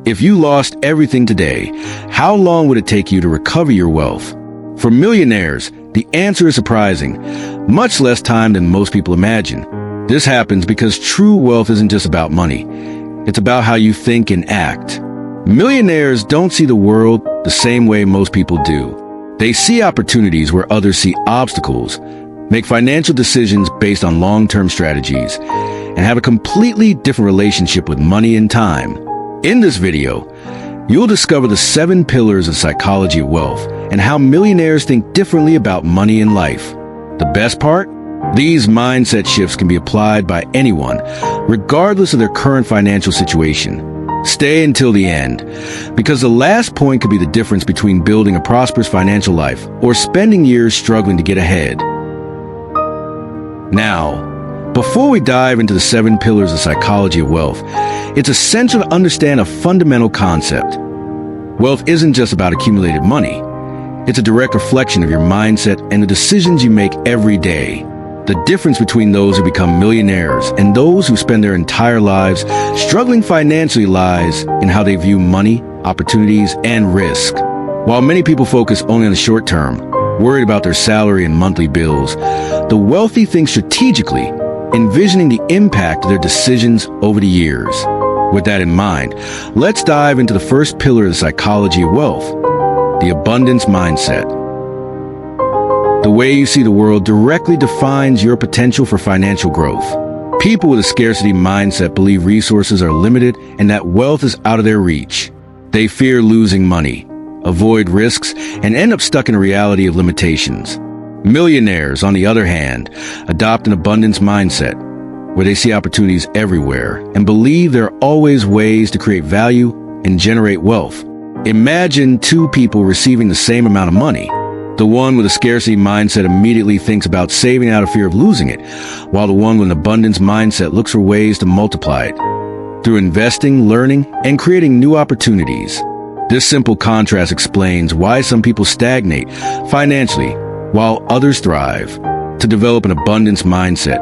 If you lost everything today, how long would it take you to recover your wealth? For millionaires, the answer is surprising. Much less time than most people imagine. This happens because true wealth isn't just about money. It's about how you think and act. Millionaires don't see the world the same way most people do. They see opportunities where others see obstacles, make financial decisions based on long-term strategies, and have a completely different relationship with money and time. In this video, you'll discover the 7 pillars of psychology of wealth and how millionaires think differently about money and life. The best part? These mindset shifts can be applied by anyone, regardless of their current financial situation. Stay until the end, because the last point could be the difference between building a prosperous financial life or spending years struggling to get ahead. Now, before we dive into the 7 pillars of psychology of wealth, it's essential to understand a fundamental concept. Wealth isn't just about accumulated money. It's a direct reflection of your mindset and the decisions you make every day. The difference between those who become millionaires and those who spend their entire lives struggling financially lies in how they view money, opportunities, and risk. While many people focus only on the short term, worried about their salary and monthly bills, the wealthy think strategically, envisioning the impact of their decisions over the years. With that in mind, let's dive into the first pillar of the psychology of wealth, the abundance mindset. The way you see the world directly defines your potential for financial growth. People with a scarcity mindset believe resources are limited and that wealth is out of their reach. They fear losing money, avoid risks, and end up stuck in a reality of limitations. Millionaires, on the other hand, adopt an abundance mindset, where they see opportunities everywhere and believe there are always ways to create value and generate wealth. Imagine 2 people receiving the same amount of money. The one with a scarcity mindset immediately thinks about saving out of fear of losing it, while the one with an abundance mindset looks for ways to multiply it through investing, learning, and creating new opportunities. This simple contrast explains why some people stagnate financially while others thrive. To develop an abundance mindset,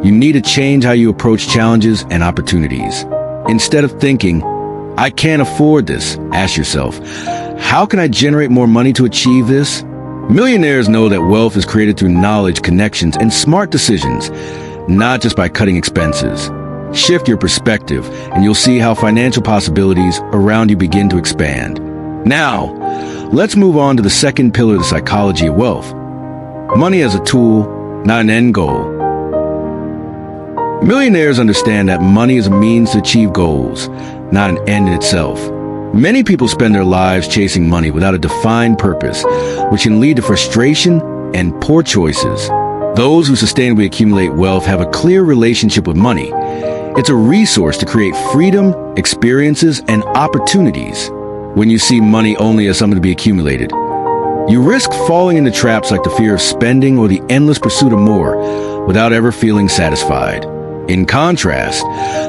you need to change how you approach challenges and opportunities. Instead of thinking, "I can't afford this," ask yourself, "How can I generate more money to achieve this?" Millionaires know that wealth is created through knowledge, connections, and smart decisions, not just by cutting expenses. Shift your perspective, and you'll see how financial possibilities around you begin to expand. Now, let's move on to the second pillar of the psychology of wealth. Money as a tool, not an end goal. Millionaires understand that money is a means to achieve goals, not an end in itself. Many people spend their lives chasing money without a defined purpose, which can lead to frustration and poor choices. Those who sustainably accumulate wealth have a clear relationship with money. It's a resource to create freedom, experiences, and opportunities. When you see money only as something to be accumulated, you risk falling into traps like the fear of spending or the endless pursuit of more without ever feeling satisfied. In contrast,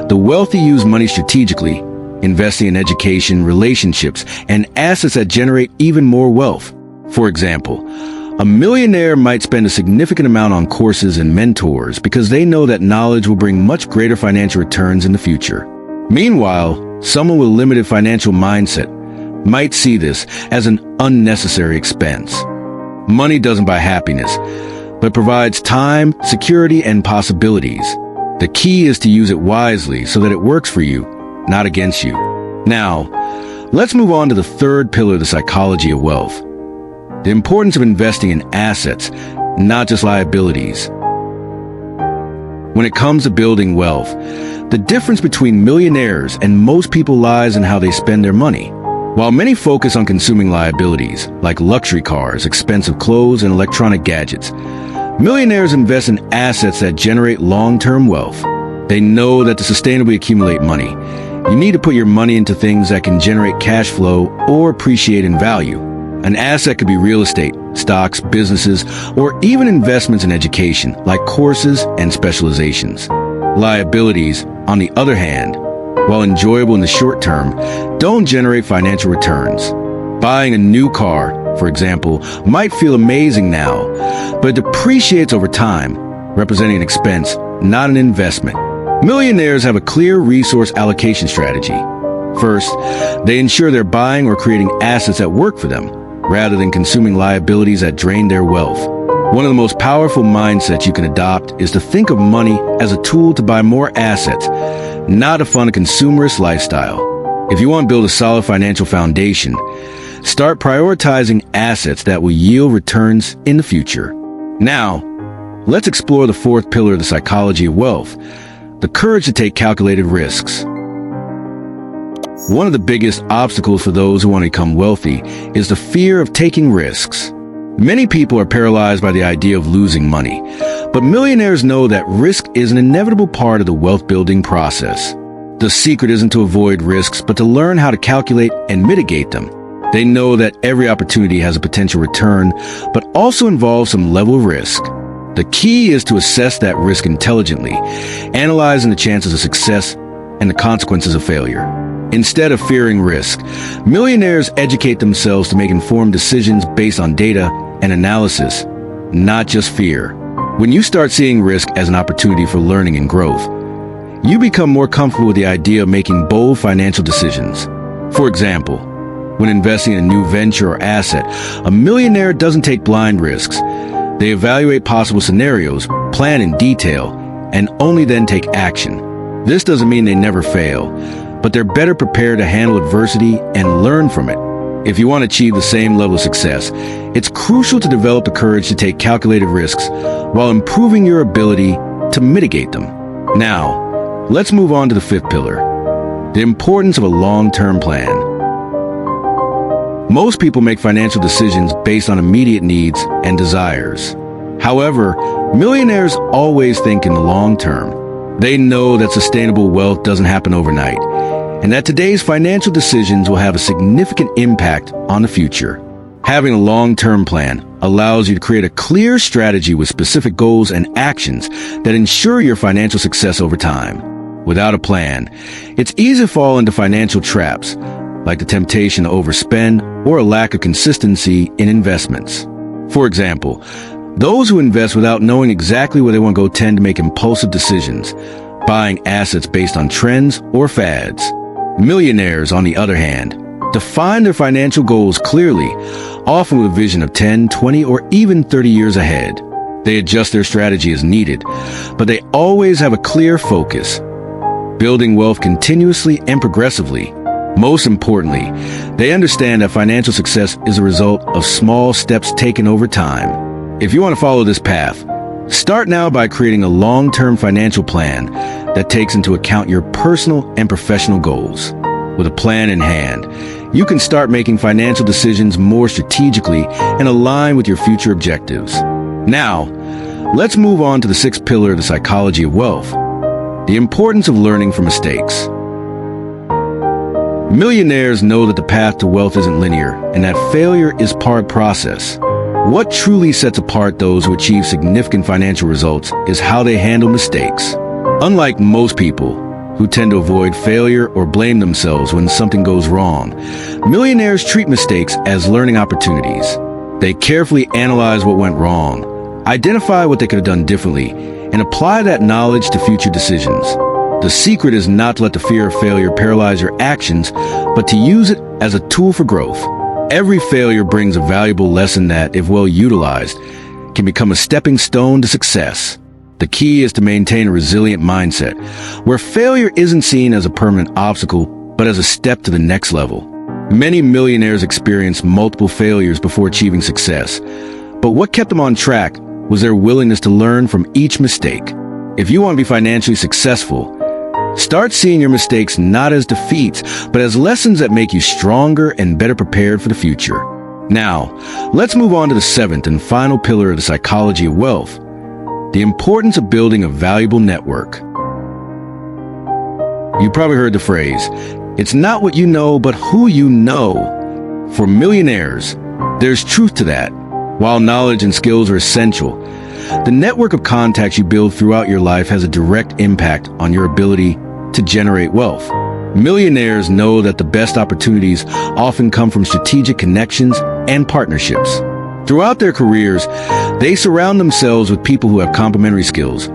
the wealthy use money strategically, investing in education, relationships, and assets that generate even more wealth. For example, a millionaire might spend a significant amount on courses and mentors because they know that knowledge will bring much greater financial returns in the future. Meanwhile, someone with a limited financial mindset might see this as an unnecessary expense. Money doesn't buy happiness, but provides time, security, and possibilities. The key is to use it wisely so that it works for you, not against you. Now, let's move on to the third pillar of the psychology of wealth, the importance of investing in assets, not just liabilities. When it comes to building wealth, the difference between millionaires and most people lies in how they spend their money. While many focus on consuming liabilities, like luxury cars, expensive clothes, and electronic gadgets, millionaires invest in assets that generate long-term wealth. They know that to sustainably accumulate money, you need to put your money into things that can generate cash flow or appreciate in value. An asset could be real estate, stocks, businesses, or even investments in education, like courses and specializations. Liabilities, on the other hand, while enjoyable in the short term, don't generate financial returns. Buying a new car, for example, might feel amazing now, but it depreciates over time, representing an expense, not an investment. Millionaires have a clear resource allocation strategy. First, they ensure they're buying or creating assets that work for them, rather than consuming liabilities that drain their wealth. One of the most powerful mindsets you can adopt is to think of money as a tool to buy more assets, not to fund a consumerist lifestyle. If you want to build a solid financial foundation, start prioritizing assets that will yield returns in the future. Now, let's explore the fourth pillar of the psychology of wealth, the courage to take calculated risks. One of the biggest obstacles for those who want to become wealthy is the fear of taking risks. Many people are paralyzed by the idea of losing money, but millionaires know that risk is an inevitable part of the wealth-building process. The secret isn't to avoid risks, but to learn how to calculate and mitigate them. They know that every opportunity has a potential return, but also involves some level of risk. The key is to assess that risk intelligently, analyzing the chances of success and the consequences of failure. Instead of fearing risk, millionaires educate themselves to make informed decisions based on data and analysis, not just fear. When you start seeing risk as an opportunity for learning and growth, you become more comfortable with the idea of making bold financial decisions. For example, when investing in a new venture or asset, a millionaire doesn't take blind risks. They evaluate possible scenarios, plan in detail, and only then take action. This doesn't mean they never fail, but they're better prepared to handle adversity and learn from it. If you want to achieve the same level of success, it's crucial to develop the courage to take calculated risks while improving your ability to mitigate them. Now, let's move on to the fifth pillar, the importance of a long-term plan. Most people make financial decisions based on immediate needs and desires. However, millionaires always think in the long term. They know that sustainable wealth doesn't happen overnight, and that today's financial decisions will have a significant impact on the future. Having a long-term plan allows you to create a clear strategy with specific goals and actions that ensure your financial success over time. Without a plan, it's easy to fall into financial traps, like the temptation to overspend or a lack of consistency in investments. For example, those who invest without knowing exactly where they want to go tend to make impulsive decisions, buying assets based on trends or fads. Millionaires, on the other hand, define their financial goals clearly, often with a vision of 10, 20, or even 30 years ahead. They adjust their strategy as needed, but they always have a clear focus, building wealth continuously and progressively. Most importantly, they understand that financial success is a result of small steps taken over time. If you want to follow this path, start now by creating a long-term financial plan that takes into account your personal and professional goals. With a plan in hand, you can start making financial decisions more strategically and align with your future objectives. Now, let's move on to the sixth pillar of the psychology of wealth, the importance of learning from mistakes. Millionaires know that the path to wealth isn't linear and that failure is part of the process. What truly sets apart those who achieve significant financial results is how they handle mistakes. Unlike most people, who tend to avoid failure or blame themselves when something goes wrong, millionaires treat mistakes as learning opportunities. They carefully analyze what went wrong, identify what they could have done differently, and apply that knowledge to future decisions. The secret is not to let the fear of failure paralyze your actions, but to use it as a tool for growth. Every failure brings a valuable lesson that, if well utilized, can become a stepping stone to success. The key is to maintain a resilient mindset, where failure isn't seen as a permanent obstacle, but as a step to the next level. Many millionaires experience multiple failures before achieving success, but what kept them on track was their willingness to learn from each mistake. If you want to be financially successful, start seeing your mistakes not as defeats, but as lessons that make you stronger and better prepared for the future. Now, let's move on to the seventh and final pillar of the psychology of wealth, the importance of building a valuable network. You probably heard the phrase, it's not what you know, but who you know. For millionaires, there's truth to that. While knowledge and skills are essential, the network of contacts you build throughout your life has a direct impact on your ability to generate wealth. Millionaires know that the best opportunities often come from strategic connections and partnerships. Throughout their careers, they surround themselves with people who have complementary skills,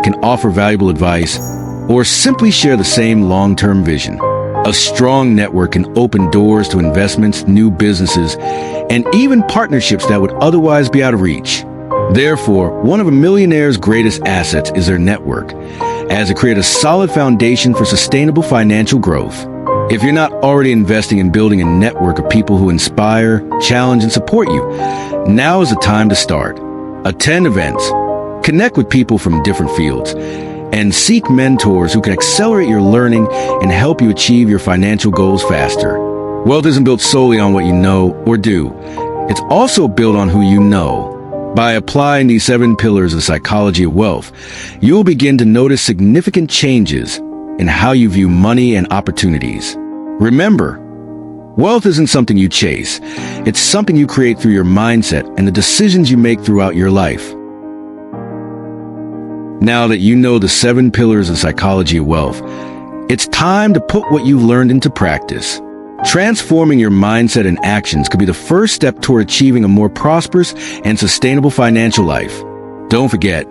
can offer valuable advice, or simply share the same long-term vision. A strong network can open doors to investments, new businesses, and even partnerships that would otherwise be out of reach. Therefore, one of a millionaire's greatest assets is their network, as it creates a solid foundation for sustainable financial growth. If you're not already investing in building a network of people who inspire, challenge, and support you, now is the time to start. Attend events, connect with people from different fields, and seek mentors who can accelerate your learning and help you achieve your financial goals faster. Wealth isn't built solely on what you know or do. It's also built on who you know. By applying these 7 pillars of the psychology of wealth, you will begin to notice significant changes in how you view money and opportunities. Remember, wealth isn't something you chase. It's something you create through your mindset and the decisions you make throughout your life. Now that you know the 7 pillars of psychology of wealth, it's time to put what you've learned into practice. Transforming your mindset and actions could be the first step toward achieving a more prosperous and sustainable financial life. Don't forget,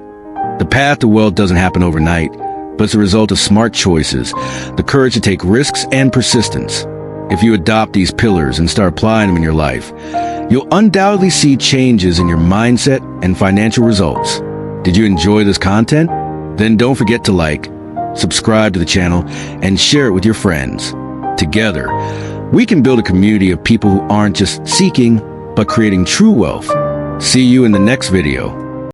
the path to wealth doesn't happen overnight, but it's a result of smart choices, the courage to take risks, and persistence. If you adopt these pillars and start applying them in your life, you'll undoubtedly see changes in your mindset and financial results. Did you enjoy this content? Then don't forget to like, subscribe to the channel, and share it with your friends. Together, we can build a community of people who aren't just seeking, but creating true wealth. See you in the next video.